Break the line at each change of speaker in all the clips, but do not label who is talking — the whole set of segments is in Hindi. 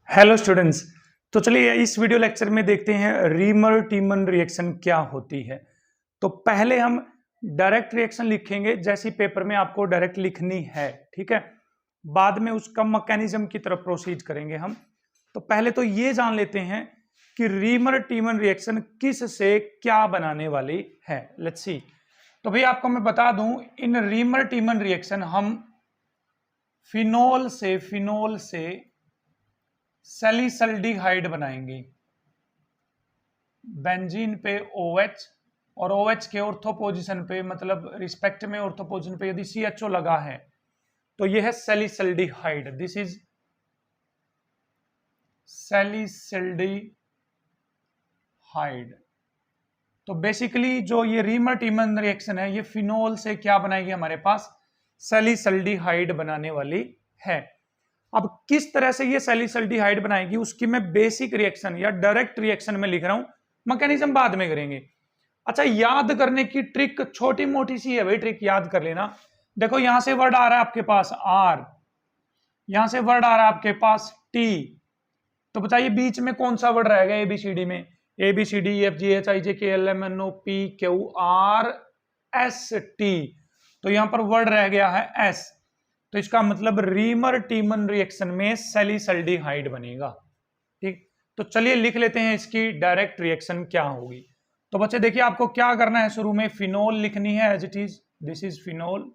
Hello students. तो चलिए इस वीडियो लेक्चर में देखते हैं रीमर टीमन रिएक्शन क्या होती है। तो पहले हम डायरेक्ट रिएक्शन लिखेंगे, जैसी पेपर में आपको डायरेक्ट लिखनी है, ठीक है। बाद में उसका मैकेनिज्म की तरफ प्रोसीड करेंगे हम। तो पहले तो ये जान लेते हैं कि रीमर टीमन रिएक्शन किस से क्या बनाने वाली है। Let's see. तो भाई आपको मैं बता दूं, इन रीमर टीमन रिएक्शन हम फिनोल से सैलिसल्डिहाइड बनाएंगे। बेंजीन पे OH और OH के ऑर्थो पोजीशन पे, मतलब रिस्पेक्ट में ऑर्थो पोजीशन पे यदि CHO लगा है तो यह है सैलिसल्डिहाइड। This is सैलिसल्डिहाइड। तो बेसिकली जो ये रीमर टीमन रिएक्शन है, ये फिनोल से क्या बनाएगी, हमारे पास सैलिसल्डिहाइड बनाने वाली है। अब किस तरह से ये सैलिसल्डिहाइड बनाएगी उसकी मैं बेसिक रिएक्शन या डायरेक्ट रिएक्शन में लिख रहा हूं, मैकेनिज्म बाद में करेंगे। अच्छा, याद करने की ट्रिक छोटी मोटी सी है भाई, ट्रिक याद कर लेना। देखो यहां से वर्ड आ रहा है आपके पास R, यहां से वर्ड आ रहा है आपके पास T। तो बताइए बीच में कौन सा वर्ड रहेगा ABCD में? ABCDEFGHIJKLMNOPQRST। तो यहां पर वर्ड रह गया है S। तो इसका मतलब रीमर टीमन रिएक्शन में सैलिसल्डिहाइड बनेगा। ठीक, तो चलिए लिख लेते हैं इसकी डायरेक्ट रिएक्शन क्या होगी। तो बच्चे देखिए, आपको क्या करना है, शुरू में फिनोल लिखनी है as it is. This is phenol,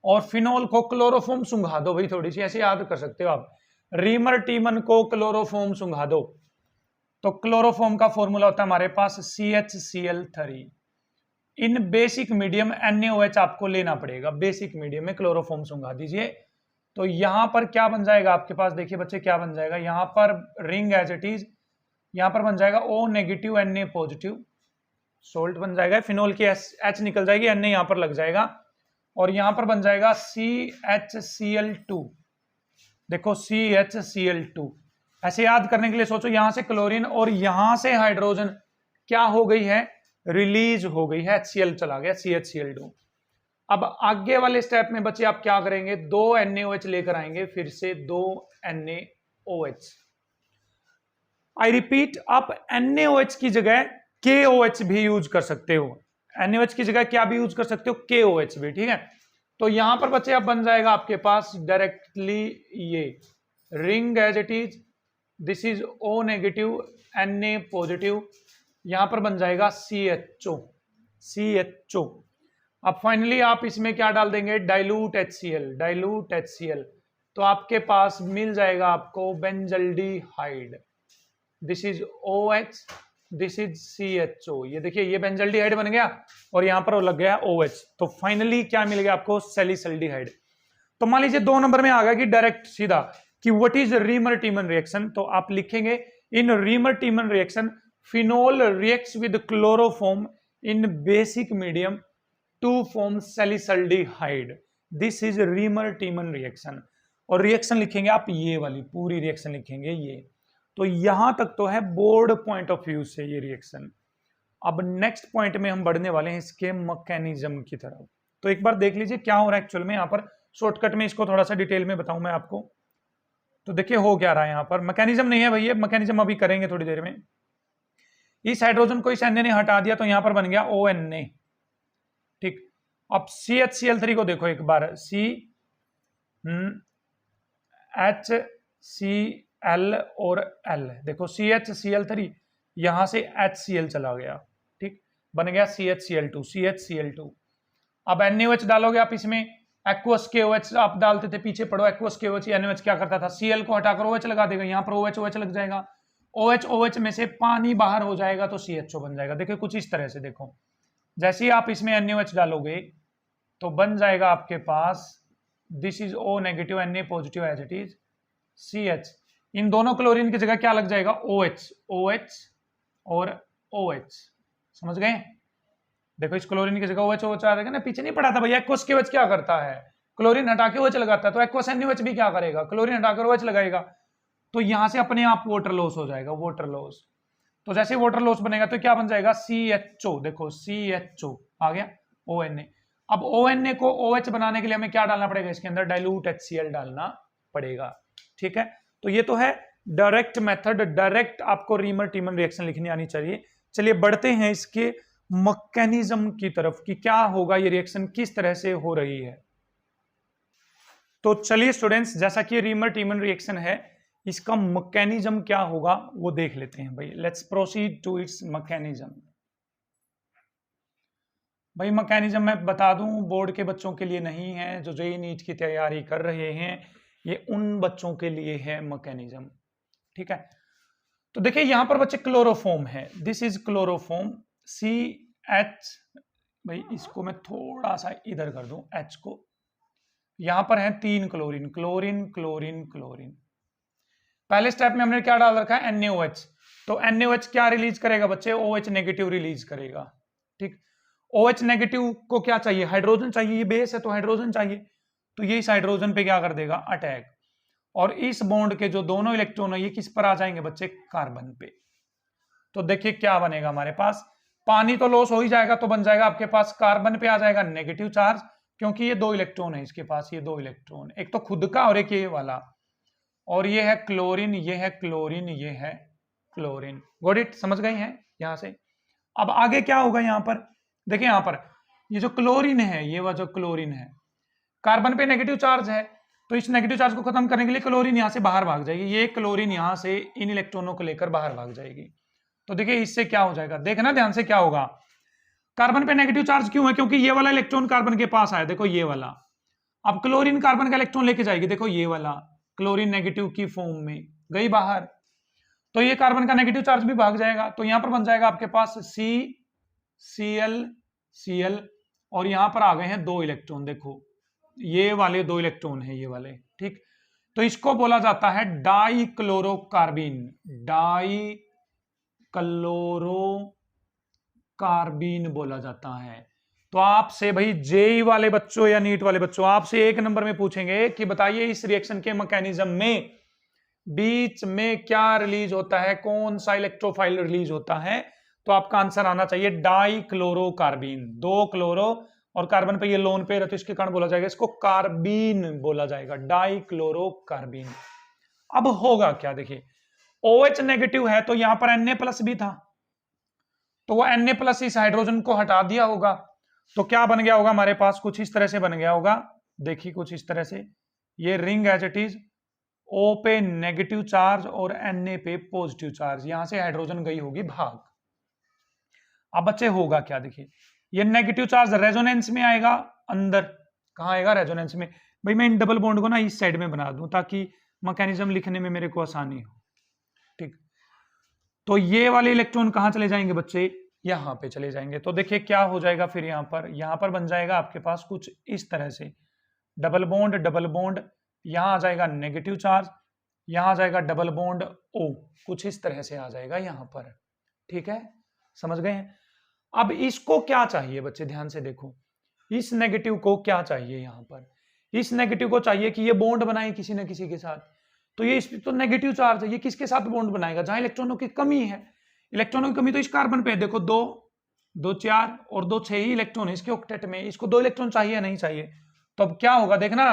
और फिनोल को क्लोरोफॉर्म सुंघा दो भाई, थोड़ी सी ऐसे याद कर सकते हो आप। रीमर टीमन को क्लोरोफॉर्म सुंघा दो। तो क्लोरोफॉर्म का फॉर्मूला होता है हमारे पास CHCl3। इन बेसिक मीडियम NaOH आपको लेना पड़ेगा। बेसिक मीडियम में क्लोरोफॉर्म सुंघा दीजिए। तो यहां पर क्या बन जाएगा आपके पास, देखिए बच्चे क्या बन जाएगा, यहां पर रिंग एज इट इज, यहां पर बन जाएगा O negative Na positive, salt बन जाएगा। फिनोल की H निकल जाएगी, Na यहां पर लग जाएगा, और यहां पर बन जाएगा CHCl2। देखो CHCl2। ऐसे याद करने के लिए सोचो, यहां से क्लोरीन और यहां से हाइड्रोजन क्या हो गई है, रिलीज हो गई है, HCl चला गया, CHCl2। अब आगे वाले स्टेप में बच्चे आप क्या करेंगे, 2 NaOH लेकर आएंगे, फिर से 2 NaOH। आई रिपीट, आप NaOH की जगह KOH भी यूज कर सकते हो। NaOH की जगह क्या भी यूज कर सकते हो, KOH भी, ठीक है। तो यहां पर बच्चे अब बन जाएगा आपके पास डायरेक्टली ये ring as it is. This is O negative Na positive, यहां पर बन जाएगा CHO। अब फाइनली आप इसमें क्या डाल देंगे, डाइल्यूट HCl। तो आपके पास मिल जाएगा आपको benzaldehyde. This is OH, this is CHO। ये देखिए, ये बेंजल्डिहाइड बन गया और यहां पर वो लग गया OH। तो फाइनली क्या मिल गया आपको, सैलिसल्डिहाइड। तो मान लीजिए 2 नंबर में आ गया कि डायरेक्ट सीधा कि what is Reimer Tiemann reaction. तो आप लिखेंगे in Reimer Tiemann reaction phenol reacts with chloroform in basic medium to form salicylaldehyde. This is Reimer Tiemann reaction. और रिएक्शन लिखेंगे आप ये वाली पूरी रिएक्शन लिखेंगे ये। तो यहां तक तो है बोर्ड पॉइंट ऑफ व्यू से ये रिएक्शन। अब नेक्स्ट पॉइंट में हम बढ़ने वाले हैं इसके मैकेनिज्म की तरफ। तो एक बार देख लीजिए क्या हो रहा है एक्चुअल में। यहां पर शॉर्टकट में इसको थोड़ा सा डिटेल में बताऊं मैं आपको। तो देखिए हो क्या रहा है, यहां पर मैकेनिज्म नहीं है भैया, मैकेनिज्म अभी करेंगे थोड़ी देर में। इस हाइड्रोजन को इस Na ने हटा दिया तो यहां पर बन गया ONA, ठीक। अब CHCl3 को देखो एक बार, HCl और L, देखो CHCl3 यहां से HCl चला गया, ठीक, बन गया CHCl2। अब NaOH डालोगे आप इसमें, एक्वस KOH आप डालते थे, पीछे पढ़ो, एक्वस KOH NaOH क्या करता था, Cl को हटाकर OH लगा देगा, यहां पर OH लग जाएगा, OH में से पानी बाहर हो जाएगा तो CHO बन जाएगा। देखो कुछ इस तरह से, देखो जैसे ही आप इसमें NaOH डालोगे तो बन जाएगा आपके पास, this is O negative Na positive as it is CH। इन दोनों क्लोरीन की जगह क्या लग जाएगा, OH और OH। समझ गए? देखो इस क्लोरीन की जगह OH आ जाएगा ना, पीछे नहीं पड़ा था भैया। एक्वस KOH क्या करता है, क्लोरीन हटा के OH लगाता है, तो एक्वस NaOH भी क्या करेगा, क्लोरीन हटाकर OH लगाएगा। तो यहां से अपने आप वाटर लॉस हो जाएगा, वाटर लॉस। तो जैसे वाटर लॉस बनेगा तो क्या बन जाएगा, CHO। देखो CHO आ गया, ONA। अब ONA को OH बनाने के लिए हमें क्या डालना पड़ेगा, इसके अंदर डाइल्यूट HCl डालना पड़ेगा। ठीक है, तो ये तो है डायरेक्ट मेथड, डायरेक्ट आपको रीमर टीमन रिएक्शन लिखनी आनी चाहिए। चलिए बढ़ते हैं इसके मैकेनिज्म की तरफ कि क्या होगा, ये रिएक्शन किस तरह से हो रही है। तो चलिए स्टूडेंट्स, जैसा कि रीमर टीमन रिएक्शन है, इसका मैकेनिज्म क्या होगा वो देख लेते हैं भाई। Let's proceed to its mechanism. भाई मैकेनिज्म मैं बता दूं, बोर्ड के बच्चों के लिए नहीं है, जो जेईई नीट की तैयारी कर रहे हैं, ये उन बच्चों के लिए है मैकेनिज्म, ठीक है। तो देखिए यहां पर बच्चे क्लोरोफॉर्म है, दिस इज क्लोरोफॉर्म CH। भाई इसको मैं थोड़ा सा इधर कर दूं, H को। यहां पर है 3 क्लोरीन, क्लोरीन क्लोरीन क्लोरीन। पहले स्टेप में हमने क्या डाल रखा है, NaOH। तो NaOH क्या रिलीज करेगा बच्चे, OH नेगेटिव रिलीज करेगा, ठीक। OH नेगेटिव को क्या चाहिए, हाइड्रोजन चाहिए, ये बेस है तो हाइड्रोजन चाहिए, तो ये इस हाइड्रोजन पे क्या कर देगा, अटैक। और इस बॉन्ड के जो दोनों इलेक्ट्रॉन है ये किस पर आ जाएंगे बच्चे, कार्बन पे। तो देखिए क्या बनेगा हमारे पास, पानी तो लॉस हो ही जाएगा, तो बन जाएगा आपके पास कार्बन पे आ जाएगा नेगेटिव चार्ज, क्योंकि ये 2 इलेक्ट्रॉन है इसके पास, ये 2 इलेक्ट्रॉन, एक तो खुद का और एक ये वाला। और ये है क्लोरीन, ये है क्लोरीन, ये है क्लोरीन। गॉट इट, समझ गए हैं यहां से। अब आगे क्या होगा यहां पर, देखिए यहां पर ये जो क्लोरीन है, ये जो क्लोरीन है, कार्बन पे नेगेटिव चार्ज है, तो इस नेगेटिव चार्ज को खत्म करने के लिए क्लोरीन यहां से बाहर भाग जाएगी, ये क्लोरीन यहां से इन इलेक्ट्रॉनों को लेकर बाहर भाग जाएगी। तो देखिए इससे क्या हो जाएगा, देखना ध्यान से क्या होगा। कार्बन पे नेगेटिव चार्ज क्यों है, क्योंकि ये वाला इलेक्ट्रॉन कार्बन के पास आया, देखो ये वाला। अब क्लोरीन कार्बन का इलेक्ट्रॉन लेके जाएगी, देखो ये वाला क्लोरीन नेगेटिव की फॉर्म में गई बाहर, तो ये कार्बन का नेगेटिव चार्ज भी भाग जाएगा। तो यहां पर बन जाएगा आपके पास CCl, और यहां पर आ गए हैं 2 इलेक्ट्रॉन, देखो ये वाले 2 इलेक्ट्रॉन है, ये वाले, ठीक। तो इसको बोला जाता है डाइक्लोरोकार्बीन, डाइक्लोरोकार्बीन बोला जाता है। तो आपसे भाई जेई वाले बच्चों या नीट वाले बच्चों, आपसे 1 नंबर में पूछेंगे कि बताइए इस रिएक्शन के मैकेनिज्म में बीच में क्या रिलीज होता है, कौन सा इलेक्ट्रोफाइल रिलीज होता है, तो आपका आंसर आना चाहिए डाइक्लोरोकार्बीन। 2 क्लोरो और कार्बन पे ये लोन पेयर है, तो इसके कारण बोला जाएगा इसको कार्बीन बोला जाएगा, डाइक्लोरोकार्बीन। अब होगा क्या, देखिए OH नेगेटिव है तो यहां पर Na+ भी था, तो वो Na+ इस हाइड्रोजन को हटा दिया होगा, तो क्या बन गया होगा हमारे पास, कुछ इस तरह से बन गया होगा। देखिए कुछ इस तरह से, ये ring as it is, O पे नेगेटिव चार्ज और Na पे पॉजिटिव चार्ज, यहां से हाइड्रोजन गई होगी भाग। अब बच्चे होगा क्या, देखिए ये नेगेटिव चार्ज रेजोनेंस में आएगा, अंदर कहां आएगा, रेजोनेंस में। भाई मैं इन डबल बॉन्ड को ना इस साइड में बना दूं ताकि मैकेनिज्म लिखने में मेरे को आसानी हो, ठीक। तो ये वाले इलेक्ट्रॉन कहां चले जाएंगे बच्चे, यहां पे चले जाएंगे। तो देखिए क्या हो जाएगा फिर, यहां पर बन जाएगा आपके पास कुछ इस तरह से, डबल बॉन्ड, यहां आ जाएगा नेगेटिव चार्ज, यहां आ जाएगा डबल बॉन्ड O, कुछ इस तरह से आ जाएगा यहां पर, ठीक है, समझ गए हैं। अब इसको क्या चाहिए बच्चे, ध्यान से देखो, इस नेगेटिव को क्या चाहिए, यहां पर इस नेगेटिव को चाहिए कि ये बॉन्ड बनाए किसी न किसी के साथ। तो ये इस तो नेगेटिव चार्ज है, ये किसके साथ बॉन्ड बनाएगा, जहां इलेक्ट्रॉनों की कमी है। इलेक्ट्रॉनों की कमी तो इस कार्बन पे है, देखो 2 4 और 2 6 ही इलेक्ट्रॉन है इसके ऑक्टेट में, इसको 2 इलेक्ट्रॉन चाहिए नहीं चाहिए। तो अब क्या होगा, देखना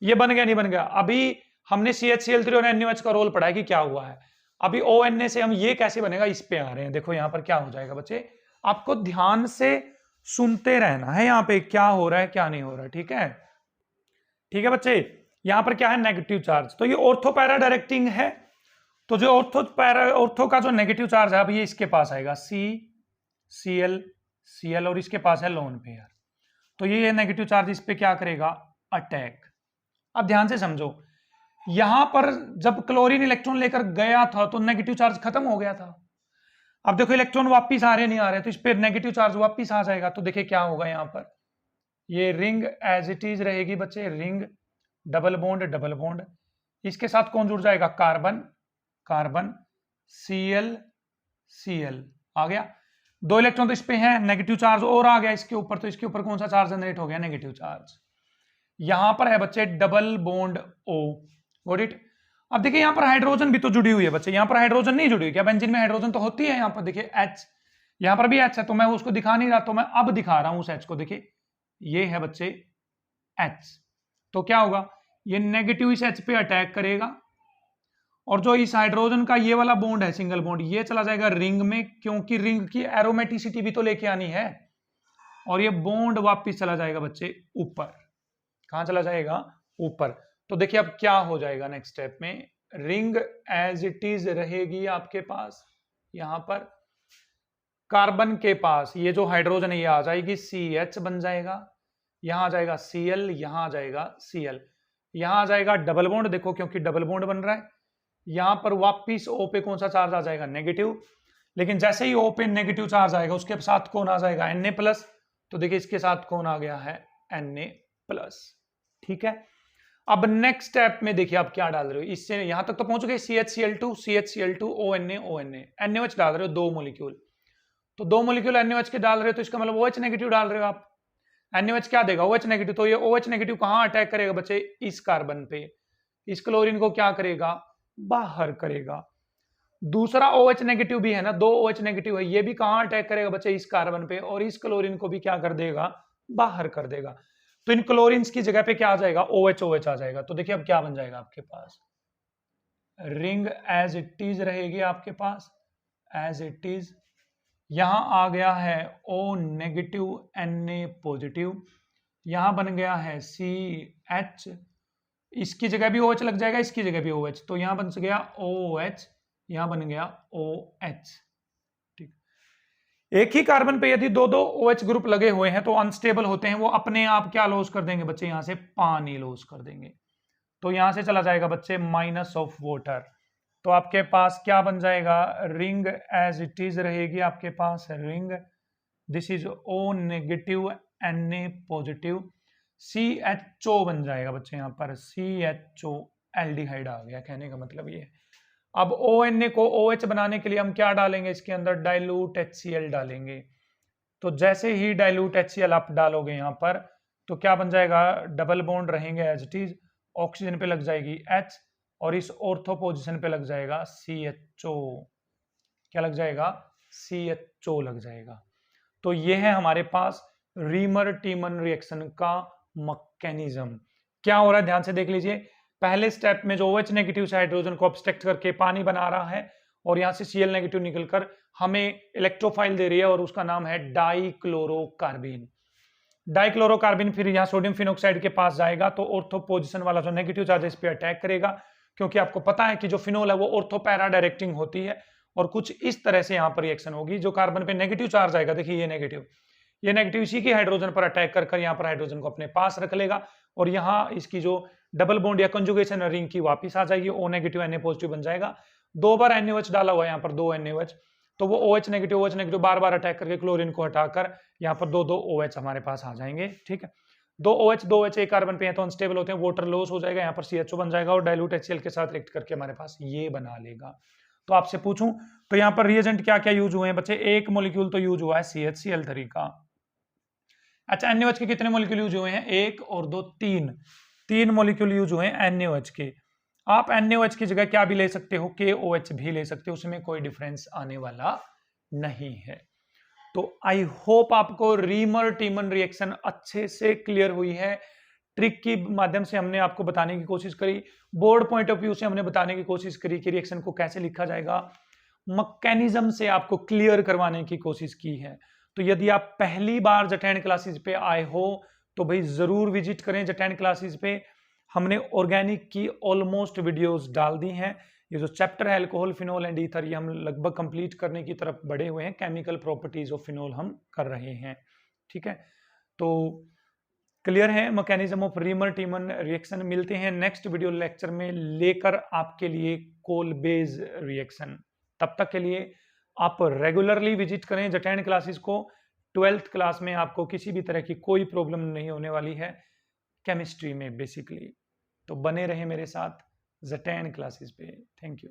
ये बन गया नहीं बन गया। अभी हमने CHCl3 और NaOH का रोल पढ़ा है कि क्या हुआ है। अभी ONA से हम ये कैसे बनेगा, इस पे आ रहे हैं। देखो यहाँ पर क्या हो जाएगा बच्चे, आपको ध्यान से सुनते रहना है यहाँ पे क्या हो रहा है क्या नहीं हो रहा है, ठीक है, ठीक है बच्चे। यहाँ पर क्या है, नेगेटिव चार्ज, तो ये ऑर्थो पैरा डायरेक्टिंग है, तो जो ऑर्थो का जो नेगेटिव चार्ज है अब ये इसके पास आएगा, Cl और इसके पास है लोन पेयर, तो ये नेगेटिव चार्ज इस पे क्या करेगा, अटैक। अब ध्यान से समझो, यहां पर जब क्लोरीन इलेक्ट्रॉन लेकर गया था तो नेगेटिव चार्ज खत्म हो गया था। अब देखो इलेक्ट्रॉन वापिस आ रहे नहीं आ रहे, तो इस पे नेगेटिव चार्ज वापिस आ जाएगा। तो देखिए क्या होगा, यहां पर ये रिंग एज इट इज रहेगी बच्चे, रिंग डबल बॉन्ड, इसके साथ कौन जुड़ जाएगा, कार्बन Cl आ गया। 2 इलेक्ट्रॉन तो इस पे हैं, नेगेटिव चार्ज और आ गया इसके ऊपर, तो इसके ऊपर कौन सा चार्ज जनरेट हो गया, नेगेटिव चार्ज। यहां पर है बच्चे double bond O, got it. अब देखिए यहां पर हाइड्रोजन भी तो जुड़ी हुई है बच्चे, यहां पर हाइड्रोजन नहीं जुड़ी हुई क्या, बेंजीन में हाइड्रोजन तो होती है, यहां पर देखिए H, यहां पर भी H है, तो मैं उसको दिखा नहीं रहा, तो मैं अब दिखा रहा हूं उस H को। देखिए ये है बच्चे H, तो क्या होगा, ये नेगेटिव इस H पे अटैक करेगा, और जो इस हाइड्रोजन का ये वाला बॉन्ड है सिंगल बॉन्ड, ये चला जाएगा रिंग में, क्योंकि रिंग की एरोमेटिसिटी भी तो लेके आनी है। और ये बॉन्ड वापस चला जाएगा बच्चे ऊपर। कहां चला जाएगा? ऊपर। तो देखिए अब क्या हो जाएगा नेक्स्ट स्टेप में, रिंग एज इट इज रहेगी आपके पास। यहां पर कार्बन के पास ये जो हाइड्रोजन है ये आ जाएगी CH बन जाएगा, यहां आ जाएगा Cl, यहां आ जाएगा Cl, यहां आ जाएगा डबल बॉन्ड, देखो क्योंकि डबल बॉन्ड बन रहा है। यहां पर वापिस O पे कौन सा चार्ज आ जाएगा? नेगेटिव। लेकिन जैसे ही O पे नेगेटिव चार्ज आएगा उसके साथ कौन आ जाएगा? Na+। तो देखिए इसके साथ कौन आ गया है? Na+। ठीक है, अब नेक्स्ट स्टेप में देखिए आप क्या डाल रहे हो, इससे यहां तक तो पहुंच गए, CHCl2 CHCl2 ONA ONA, NaOH डाल रहे हो 2 मोलिक्यूल। तो 2 मोलिक्यूल NaOH के डाल रहे हो तो इसका मतलब OH नेगेटिव डाल रहे हो आप। NaOH क्या देगा? OH negative. तो ये OH नेगेटिव कहां अटैक करेगा बच्चे? इस कार्बन पे। इस क्लोरीन को क्या करेगा? बाहर करेगा। दूसरा OH नेगेटिव भी है ना, 2 OH नेगेटिव है, ये भी कहां अटैक करेगा बच्चे? इस कार्बन पे, और इस क्लोरीन को भी क्या कर देगा? बाहर कर देगा। तो इन क्लोरीन्स की जगह पे क्या आ जाएगा? OH OH आ जाएगा। तो देखिए अब क्या बन जाएगा आपके पास, रिंग एज इट इज रहेगी आपके पास, एज इट इज। यहां आ गया है O नेगेटिव Na पॉजिटिव, यहां बन गया है CH, इसकी जगह भी OH लग जाएगा, इसकी जगह भी OH, तो यहां बन गया OH, यहां बन गया OH। ठीक, एक ही कार्बन पे यदि दो OH ग्रुप लगे हुए हैं तो अनस्टेबल होते हैं, वो अपने आप क्या लॉस कर देंगे बच्चे? यहां से पानी लॉस कर देंगे। तो यहां से चला जाएगा बच्चे माइनस ऑफ वाटर। तो आपके पास क्या बन जाएगा? रिंग एज इट इज रहेगी आपके पास, ring, this is O negative Na positive, CHO बन जाएगा बच्चे, यहां पर CHO एल्डिहाइड आ गया, कहने का मतलब ये है। अब ONA को OH बनाने के लिए हम क्या डालेंगे? इसके अंदर डाइल्यूट HCl डालेंगे। तो जैसे ही डाइल्यूट HCl आप डालोगे यहां पर, तो क्या बन जाएगा? डबल बॉन्ड रहेंगे एज इट इज, ऑक्सीजन पे लग जाएगी H, और इस ऑर्थो पोजीशन पे लग जाएगा CHO। क्या लग जाएगा? CHO लग जाएगा। तो ये है हमारे पास रीमर टीमन रिएक्शन का मैकेनिज्म। क्या हो रहा है ध्यान से देख लीजिए। पहले स्टेप में जो OH नेगेटिव से हाइड्रोजन को ऑब्स्ट्रक्ट करके पानी बना रहा है, और यहां से Cl नेगेटिव निकलकर हमें इलेक्ट्रोफाइल दे रही है, और उसका नाम है डाइक्लोरोकार्बिन। डाइक्लोरोकार्बिन फिर यहाँ सोडियम फिनोक्साइड के पास जाएगा, तो ऑर्थो पोजिशन वाला जो नेगेटिव चार्ज इस पे अटैक करेगा, क्योंकि आपको पता है कि जो फिनोल है वो ऑर्थो पैरा डायरेक्टिंग होती है, और कुछ इस तरह से यहाँ पर रिएक्शन होगी। जो कार्बन पे नेगेटिव चार्ज आएगा, देखिए ये नेगेटिव इसी की हाइड्रोजन पर अटैक कर यहाँ पर हाइड्रोजन को अपने पास रख लेगा, और यहाँ इसकी जो डबल बॉन्ड या कंजुगेशन रिंग की वापिस आ जाएगी, O नेगेटिव Na पॉजिटिव बन जाएगा। 2 बार NaOH डाला हुआ है यहाँ पर, 2 NaOH, तो वो OH नेगेटिव बार बार अटैक करके क्लोरीन को हटाकर यहाँ पर 2 OH हमारे पास आ जाएंगे। ठीक है, 2 OH एक कार्बन पे हैं तो अनस्टेबल होते हैं, वाटर लॉस हो जाएगा, यहाँ पर CHO बन जाएगा, और डाइल्यूट HCl के साथ रिएक्ट करके हमारे पास ये बना लेगा। तो आपसे पूछूं तो यहाँ पर रिएजेंट क्या क्या यूज हुए हैं बच्चे? एक मोलिक्यूल तो यूज हुआ है CHCl3 का। अच्छा, NaOH के कितने मोलिक्यूल यूज हुए हैं? 1 और 2 3 मोलिक्यूल यूज हुए हैं NaOH के। आप NaOH की जगह क्या भी ले सकते हो? KOH भी ले सकते हो, उसमें कोई डिफरेंस आने वाला नहीं है। तो आई होप आपको रीमर टीमन रिएक्शन अच्छे से क्लियर हुई है। ट्रिक के माध्यम से हमने आपको बताने की कोशिश करी, बोर्ड पॉइंट ऑफ व्यू से हमने बताने की कोशिश करी कि रिएक्शन को कैसे लिखा जाएगा, मैकेनिज्म से आपको क्लियर करवाने की कोशिश की है। तो यदि आप पहली बार जटैन क्लासेस पे आए हो तो भाई जरूर विजिट करें जटैन क्लासेस पे। हमने ऑर्गेनिक की ऑलमोस्ट वीडियोस डाल दी हैं। ये जो चैप्टर है अल्कोहल, फिनोल एंड ईथर, ये हम लगभग कंप्लीट करने की तरफ बढ़े हुए हैं। केमिकल प्रॉपर्टीज ऑफ फिनोल हम कर रहे हैं। ठीक है, तो क्लियर है mechanism of reamer Tiemann reaction. मिलते हैं नेक्स्ट वीडियो लेक्चर में लेकर आपके लिए कोलबेज रिएक्शन। तब तक के लिए आप रेगुलरली विजिट करें जटैन क्लासेस को। 12th क्लास में आपको किसी भी तरह की कोई प्रॉब्लम नहीं होने वाली है केमिस्ट्री में बेसिकली। तो बने रहे मेरे साथ जटैन क्लासेस पे। Thank you.